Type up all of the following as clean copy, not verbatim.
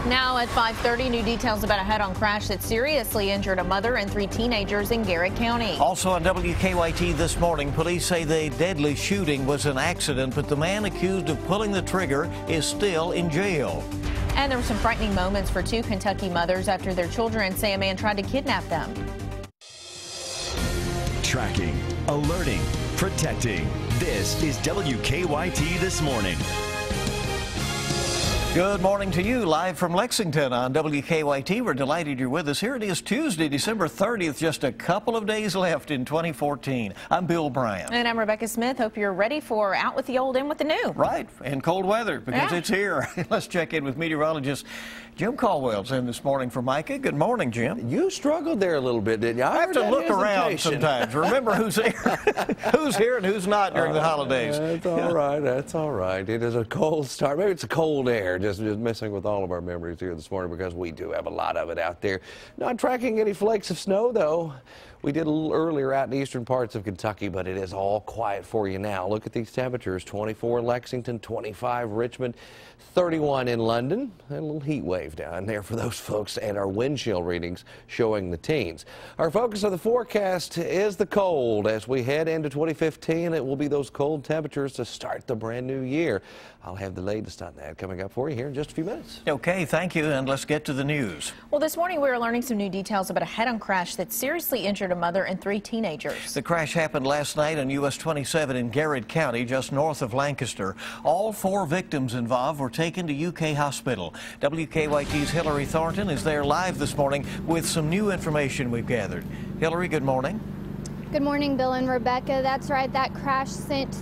Now at 5:30, new details about a head-on crash that seriously injured a mother and 3 teenagers in Garrett County. Also on WKYT this morning, police say the deadly shooting was an accident, but the man accused of pulling the trigger is still in jail. And there were some frightening moments for 2 Kentucky mothers after their children say a man tried to kidnap them. Tracking, alerting, protecting. This is WKYT This Morning. Good morning to you, live from Lexington on WKYT. We're delighted you're with us. Here it is Tuesday, December 30th, just a couple of days left in 2014. I'm Bill Bryant. And I'm Rebecca Smith. Hope you're ready for out with the old, in with the new. Right, and cold weather because it's here. Let's check in with meteorologist Jim Caldwell's in this morning for Micah. Good morning, Jim. You struggled there a little bit, didn't you? I have to look around sometimes. Remember who's here, who's here and who's not during the holidays. That's all right. That's all right. It is a cold start. Maybe it's a cold air. Just messing with all of our memories here this morning because we do have a lot of it out there. Not tracking any flakes of snow, though. We did a little earlier out in the eastern parts of Kentucky, but it is all quiet for you now. Look at these temperatures. 24 in Lexington, 25 Richmond, 31 in London. And a little heat wave down there for those folks, and our wind chill readings showing the teens. Our focus of the forecast is the cold. As we head into 2015, it will be those cold temperatures to start the brand new year. I'll have the latest on that coming up for you here in just a few minutes. Okay, thank you, and let's get to the news. Well, this morning we are learning some new details about a head-on crash that seriously injured a mother and 3 teenagers. The crash happened last night on US 27 in Garrett County, just north of Lancaster. All 4 victims involved were taken to UK Hospital. WKYT's Hillary Thornton is there live this morning with some new information we've gathered. Hillary, good morning. Good morning, Bill and Rebecca. That's right, that crash sent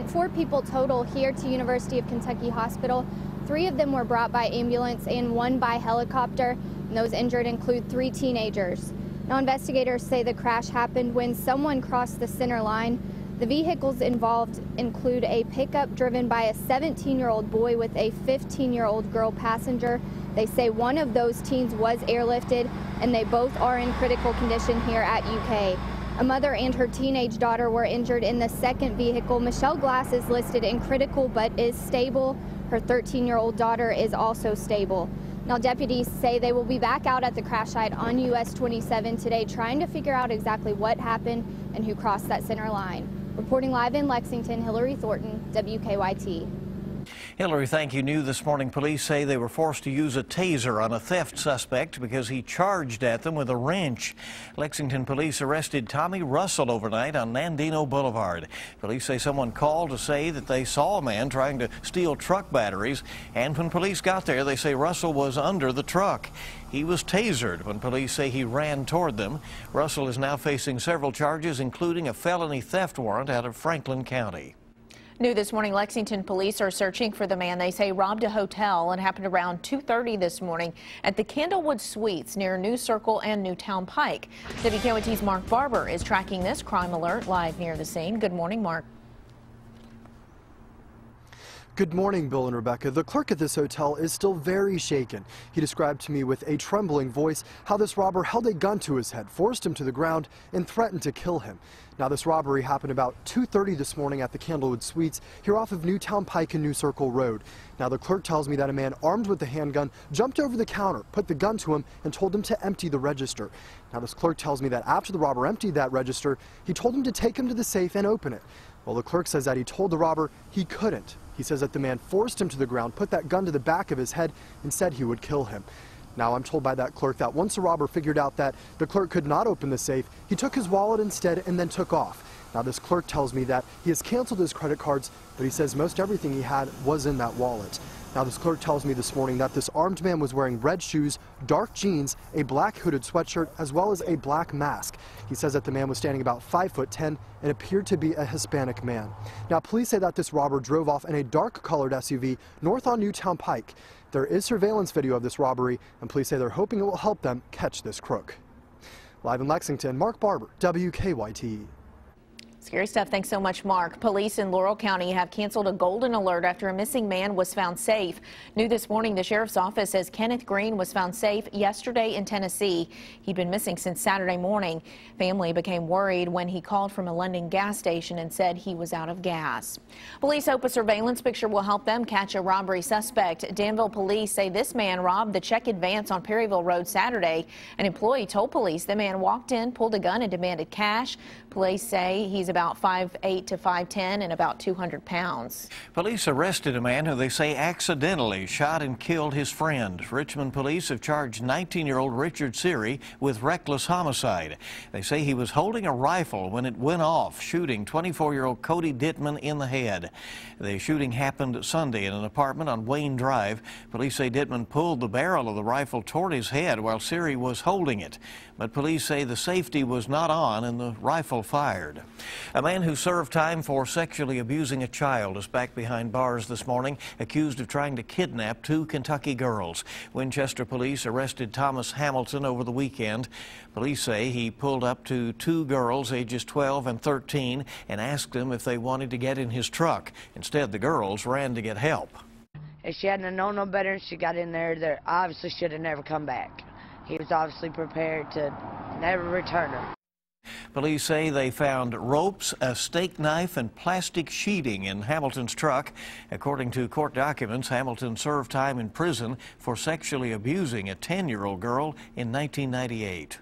4 people total here to University of Kentucky Hospital. 3 of them were brought by ambulance and 1 by helicopter. And those injured include 3 teenagers. Now, investigators say the crash happened when someone crossed the center line. The vehicles involved include a pickup driven by a 17-year-old boy with a 15-year-old girl passenger. They say one of those teens was airlifted, and they both are in critical condition here at UK. A mother and her teenage daughter were injured in the second vehicle. Michelle Glass is listed in critical but is stable. Her 13-year-old daughter is also stable. Now, deputies say they will be back out at the crash site on US 27 today trying to figure out exactly what happened and who crossed that center line. Reporting live in Lexington, Hillary Thornton, WKYT. Hillary, thank you. New this morning, police say they were forced to use a taser on a theft suspect because he charged at them with a wrench. Lexington police arrested Tommy Russell overnight on Nandino Boulevard. Police say someone called to say that they saw a man trying to steal truck batteries, and when police got there, they say Russell was under the truck. He was tasered when police say he ran toward them. Russell is now facing several charges, including a felony theft warrant out of Franklin County. New this morning, Lexington police are searching for the man they say robbed a hotel and happened around 2:30 this morning at the Candlewood Suites near New Circle and Newtown Pike. WKYT's Mark Barber is tracking this crime alert live near the scene. Good morning, Mark. Good morning, Bill and Rebecca. The clerk at this hotel is still very shaken. He described to me with a trembling voice how this robber held a gun to his head, forced him to the ground, and threatened to kill him. Now, this robbery happened about 2:30 this morning at the Candlewood Suites here off of Newtown Pike and New Circle Road. Now, the clerk tells me that a man armed with a handgun jumped over the counter, put the gun to him, and told him to empty the register. Now, this clerk tells me that after the robber emptied that register, he told him to take him to the safe and open it. Well, the clerk says that he told the robber he couldn't. He says that the man forced him to the ground, put that gun to the back of his head, and said he would kill him. Now, I'm told by that clerk that once the robber figured out that the clerk could not open the safe, he took his wallet instead and then took off. Now, this clerk tells me that he has canceled his credit cards, but he says most everything he had was in that wallet. Now, this clerk tells me this morning that this armed man was wearing red shoes, dark jeans, a black hooded sweatshirt, as well as a black mask. He says that the man was standing about 5'10" and appeared to be a Hispanic man. Now, police say that this robber drove off in a dark colored SUV north on Newtown Pike. There is surveillance video of this robbery, and police say they're hoping it will help them catch this crook. Live in Lexington, Mark Barber, WKYT. Scary stuff. Thanks so much, Mark. Police in Laurel County have canceled a golden alert after a missing man was found safe. New this morning, the sheriff's office says Kenneth Green was found safe yesterday in Tennessee. He'd been missing since Saturday morning. Family became worried when he called from a London gas station and said he was out of gas. Police hope a surveillance picture will help them catch a robbery suspect. Danville police say this man robbed the Check Advance on Perryville Road Saturday. An employee told police the man walked in, pulled a gun, and demanded cash. Police say he's about 5'8" to 5'10" and about 200 pounds. Police arrested a man who they say accidentally shot and killed his friend. Richmond police have charged 19-year-old Richard Seary with reckless homicide. They say he was holding a rifle when it went off, shooting 24-year-old Cody Dittman in the head. The shooting happened Sunday in an apartment on Wayne Drive. Police say Dittman pulled the barrel of the rifle toward his head while Seary was holding it. But police say the safety was not on and the rifle fired. A man who served time for sexually abusing a child is back behind bars this morning, accused of trying to kidnap 2 Kentucky girls. Winchester police arrested Thomas Hamilton over the weekend. Police say he pulled up to 2 girls ages 12 and 13 and asked them if they wanted to get in his truck. Instead, the girls ran to get help. If she hadn't known no better and she got in there, obviously should have never come back. He was obviously prepared to never return her. Police say they found ropes, a steak knife, and plastic sheeting in Hamilton's truck. According to court documents, Hamilton served time in prison for sexually abusing a 10-year-old girl in 1998.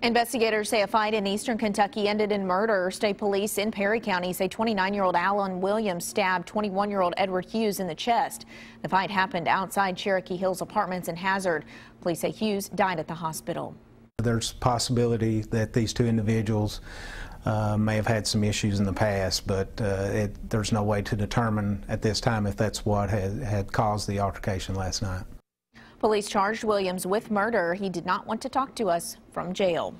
Investigators say a fight in eastern Kentucky ended in murder. State police in Perry County say 29-year-old Alan Williams stabbed 21-year-old Edward Hughes in the chest. The fight happened outside Cherokee Hills Apartments in Hazard. Police say Hughes died at the hospital. There's a possibility that these 2 individuals may have had some issues in the past, but there's no way to determine at this time if that's what had caused the altercation last night. Police charged Williams with murder. He did not want to talk to us from jail.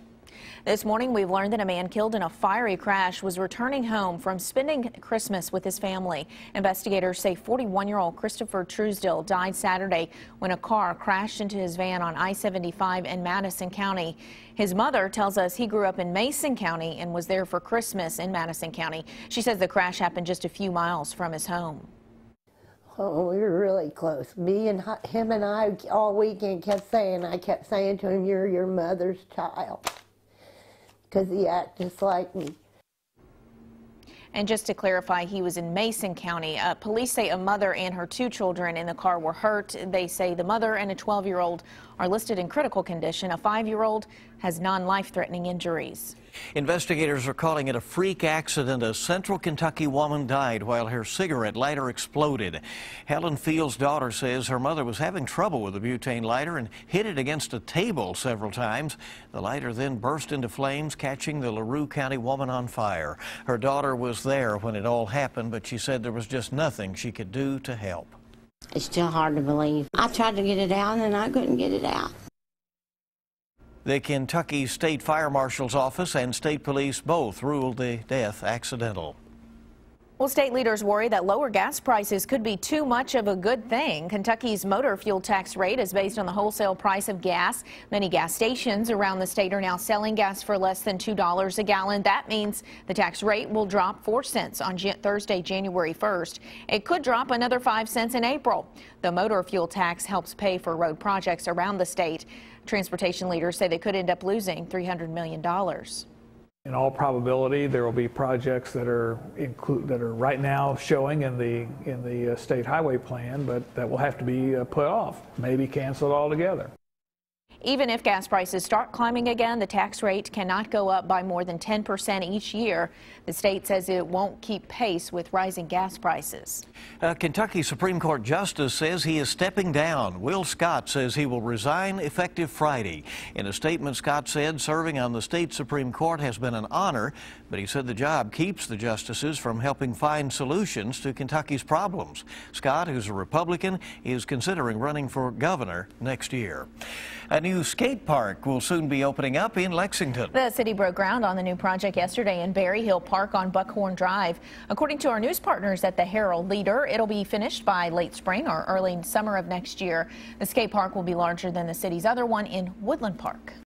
This morning, we've learned that a man killed in a fiery crash was returning home from spending Christmas with his family. Investigators say 41-year-old Christopher Truesdale died Saturday when a car crashed into his van on I-75 in Madison County. His mother tells us he grew up in Mason County and was there for Christmas in Madison County. She says the crash happened just a few miles from his home. Oh, we were really close. Me and him and I all weekend I kept saying to him, "You're your mother's child," because he acted just like me. And just to clarify, he was in Mason County. Police say a mother and her 2 children in the car were hurt. They say the mother and a 12-year-old are listed in critical condition. A 5-year-old has non-life-threatening injuries. Investigators are calling it a freak accident. A central Kentucky woman died while her cigarette lighter exploded. Helen Field's daughter says her mother was having trouble with the butane lighter and hit it against a table several times. The lighter then burst into flames, catching the LaRue County woman on fire. Her daughter was there when it all happened, but she said there was just nothing she could do to help. It's still hard to believe. I tried to get it out and I couldn't get it out. The Kentucky State Fire Marshal's Office and state police both ruled the death accidental. Well, state leaders worry that lower gas prices could be too much of a good thing. Kentucky's motor fuel tax rate is based on the wholesale price of gas. Many gas stations around the state are now selling gas for less than $2 a gallon. That means the tax rate will drop 4 cents on Thursday, January 1st. It could drop another 5 cents in April. The motor fuel tax helps pay for road projects around the state. Transportation leaders say they could end up losing $300 million. In all probability, there will be projects that are right now showing in the state highway plan, but that will have to be put off, maybe canceled altogether. Even if gas prices start climbing again, the tax rate cannot go up by more than 10% each year. The state says it won't keep pace with rising gas prices. Kentucky Supreme Court Justice says he is stepping down. Will Scott says he will resign effective Friday. In a statement, Scott said serving on the state Supreme Court has been an honor, but he said the job keeps the justices from helping find solutions to Kentucky's problems. Scott, who's a Republican, is considering running for governor next year. A new skate park will soon be opening up in Lexington. The city broke ground on the new project yesterday in Berry Hill Park on Buckhorn Drive. According to our news partners at the Herald Leader, it'll be finished by late spring or early summer of next year. The skate park will be larger than the city's other one in Woodland Park.